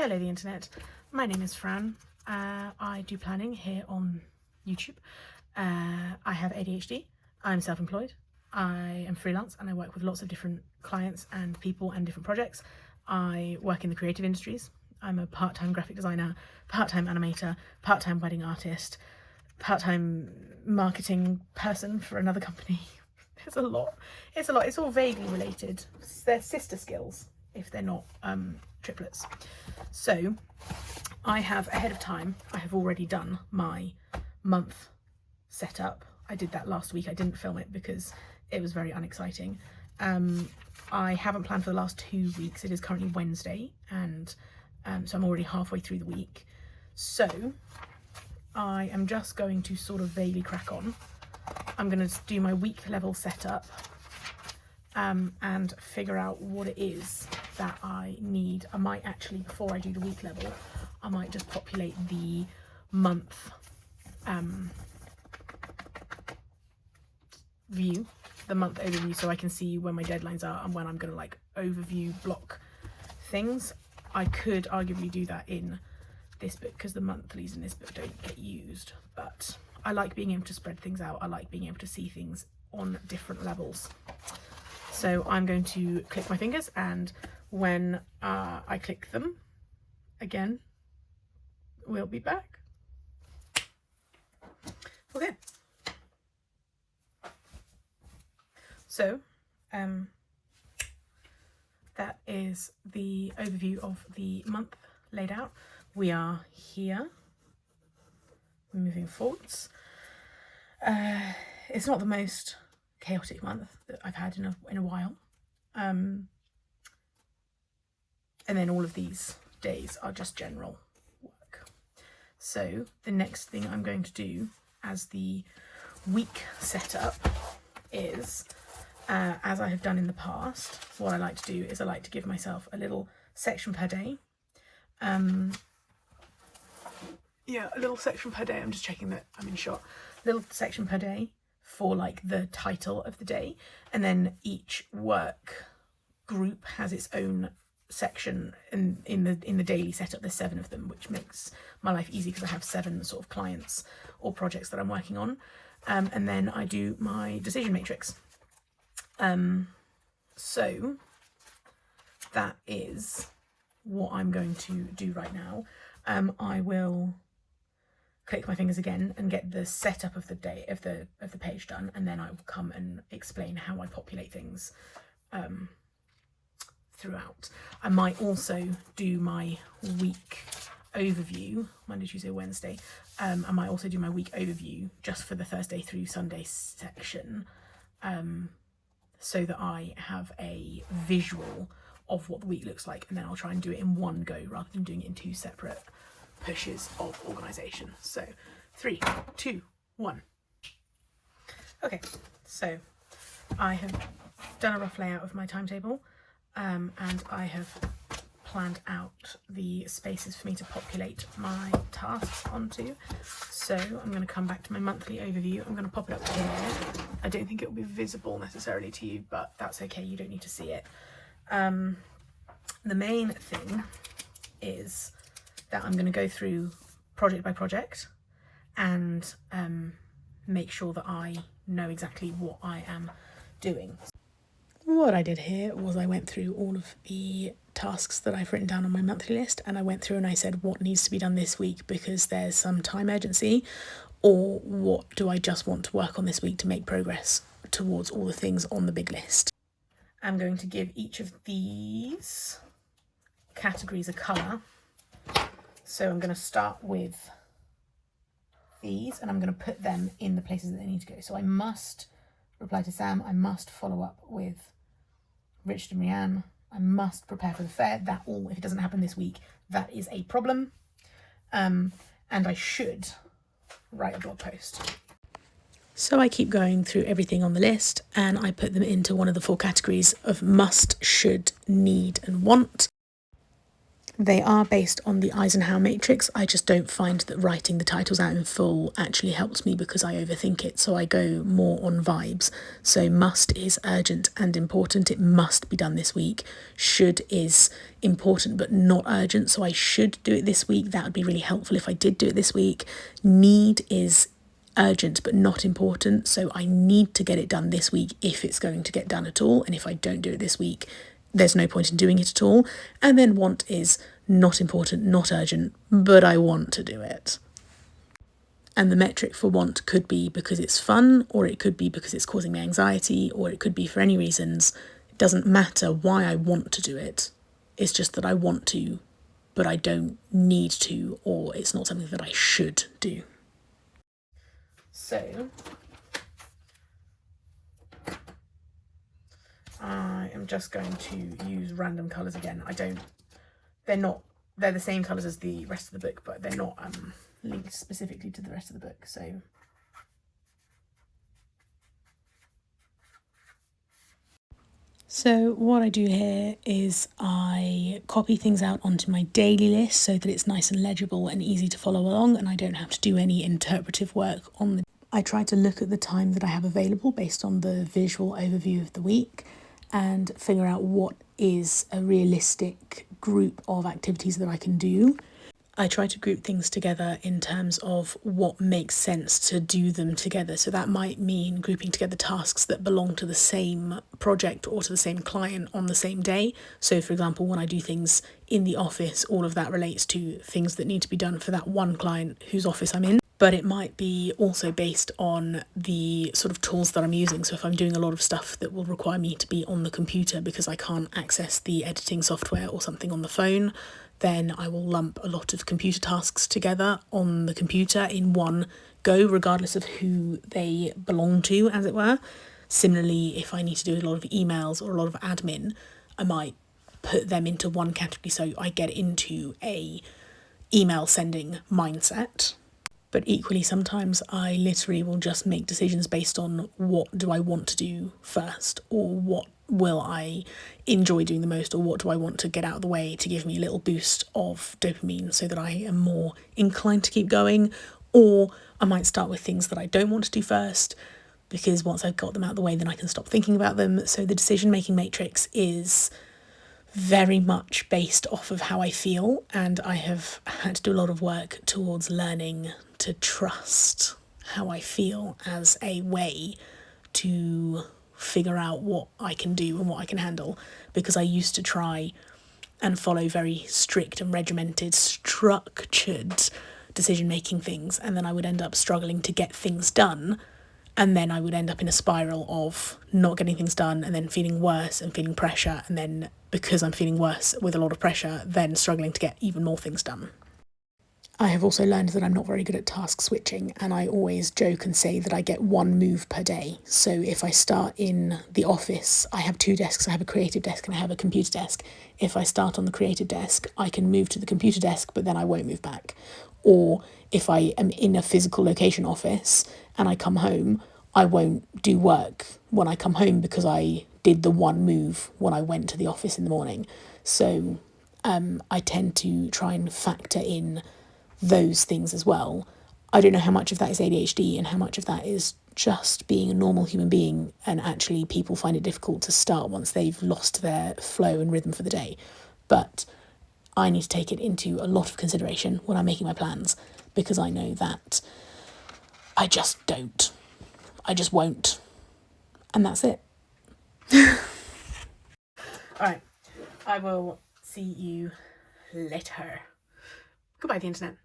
Hello the internet, my name is Fran. I do planning here on YouTube. I have ADHD, I'm self-employed, I am freelance and I work with lots of different clients and people and different projects. I work in the creative industries. I'm a part-time graphic designer, part-time animator, part-time wedding artist, part-time marketing person for another company. It's a lot, it's all vaguely related. They're sister skills if they're not triplets. So I have ahead of time, I have already done my month setup. I did that last week. I didn't film it because it was very unexciting. I haven't planned for the last 2 weeks. It is currently Wednesday and so I'm already halfway through the week. So I am just going to sort of vaguely crack on. I'm going to do my week level setup and figure out what it is that I need. I might actually, before I do the week level, I might just populate the month view, the month overview, so I can see when my deadlines are and when I'm going to like overview block things. I could arguably do that in this book because the monthlies in this book don't get used, but I like being able to spread things out. I like being able to see things on different levels. So I'm going to click my fingers, and when I click them again, we'll be back. Okay. So that is the overview of the month laid out. We are here, moving forwards. It's not the most chaotic month that I've had in a while. And then all of these days are just general work. So the next thing I'm going to do as the week setup is, as I have done in the past, what I like to do is I like to give myself a little section per day. Yeah, a little section per day. I'm just checking that I'm in shot. Little section per day for like the title of the day, and then each work group has its own section in the daily setup. There's 7 of them, which makes my life easy because I have 7 sort of clients or projects that I'm working on. And then I do my decision matrix. So that is what I'm going to do right now. I will click my fingers again and get the setup of the day of the page done, and then I will come and explain how I populate things throughout. I might also do my week overview Monday, Tuesday, Wednesday. I might also do my week overview just for the Thursday through Sunday section, so that I have a visual of what the week looks like, and then I'll try and do it in one go rather than doing it in 2 separate pushes of organisation. So 3, 2, 1. Okay, so I have done a rough layout of my timetable, and I have planned out the spaces for me to populate my tasks onto. So I'm going to come back to my monthly overview. I'm going to pop it up here. I don't think it will be visible necessarily to you, but that's okay, you don't need to see it. The main thing is that I'm going to go through project by project and make sure that I know exactly what I am doing. What I did here was I went through all of the tasks that I've written down on my monthly list, and I went through and I said what needs to be done this week because there's some time urgency, or what do I just want to work on this week to make progress towards all the things on the big list. I'm going to give each of these categories a colour. So I'm going to start with these, and I'm going to put them in the places that they need to go. So I must reply to Sam, I must follow up with Richard and Rianne, I must prepare for the fair. That all, if it doesn't happen this week, that is a problem. And I should write a blog post. So I keep going through everything on the list, and I put them into one of the 4 categories of must, should, need and want. They are based on the Eisenhower matrix. I just don't find that writing the titles out in full actually helps me because I overthink it. So I go more on vibes. So must is urgent and important. It must be done this week. Should is important but not urgent. So I should do it this week. That would be really helpful if I did do it this week. Need is urgent but not important. So I need to get it done this week if it's going to get done at all. And if I don't do it this week, there's no point in doing it at all. And then want is not important, not urgent, but I want to do it. And the metric for want could be because it's fun, or it could be because it's causing me anxiety, or it could be for any reasons. It doesn't matter why I want to do it. It's just that I want to, but I don't need to, or it's not something that I should do. So I am just going to use random colours again. They're the same colours as the rest of the book, but they're not linked specifically to the rest of the book. So what I do here is I copy things out onto my daily list so that it's nice and legible and easy to follow along, and I don't have to do any interpretive work on the. I try to look at the time that I have available based on the visual overview of the week and figure out what is a realistic group of activities that I can do. I try to group things together in terms of what makes sense to do them together. So that might mean grouping together tasks that belong to the same project or to the same client on the same day. So for example, when I do things in the office, all of that relates to things that need to be done for that one client whose office I'm in. But it might be also based on the sort of tools that I'm using. So if I'm doing a lot of stuff that will require me to be on the computer because I can't access the editing software or something on the phone, then I will lump a lot of computer tasks together on the computer in one go, regardless of who they belong to, as it were. Similarly, if I need to do a lot of emails or a lot of admin, I might put them into one category so I get into a email sending mindset. But equally, sometimes I literally will just make decisions based on what do I want to do first, or what will I enjoy doing the most, or what do I want to get out of the way to give me a little boost of dopamine so that I am more inclined to keep going. Or I might start with things that I don't want to do first, because once I've got them out of the way, then I can stop thinking about them. So the decision-making matrix is very much based off of how I feel, and I have had to do a lot of work towards learning to trust how I feel as a way to figure out what I can do and what I can handle, because I used to try and follow very strict and regimented, structured decision-making things, and then I would end up struggling to get things done, and then I would end up in a spiral of not getting things done and then feeling worse and feeling pressure, and then because I'm feeling worse with a lot of pressure, then struggling to get even more things done. I have also learned that I'm not very good at task switching, and I always joke and say that I get one move per day. So if I start in the office, I have two desks. I have a creative desk and I have a computer desk. If I start on the creative desk, I can move to the computer desk, but then I won't move back. Or if I am in a physical location office and I come home, I won't do work when I come home because I did the one move when I went to the office in the morning. So I tend to try and factor in those things as well. I don't know how much of that is ADHD and how much of that is just being a normal human being, and actually people find it difficult to start once they've lost their flow and rhythm for the day. But I need to take it into a lot of consideration when I'm making my plans, because I know that I just don't. I just won't. And that's it. All right. I will see you later. Goodbye, the internet.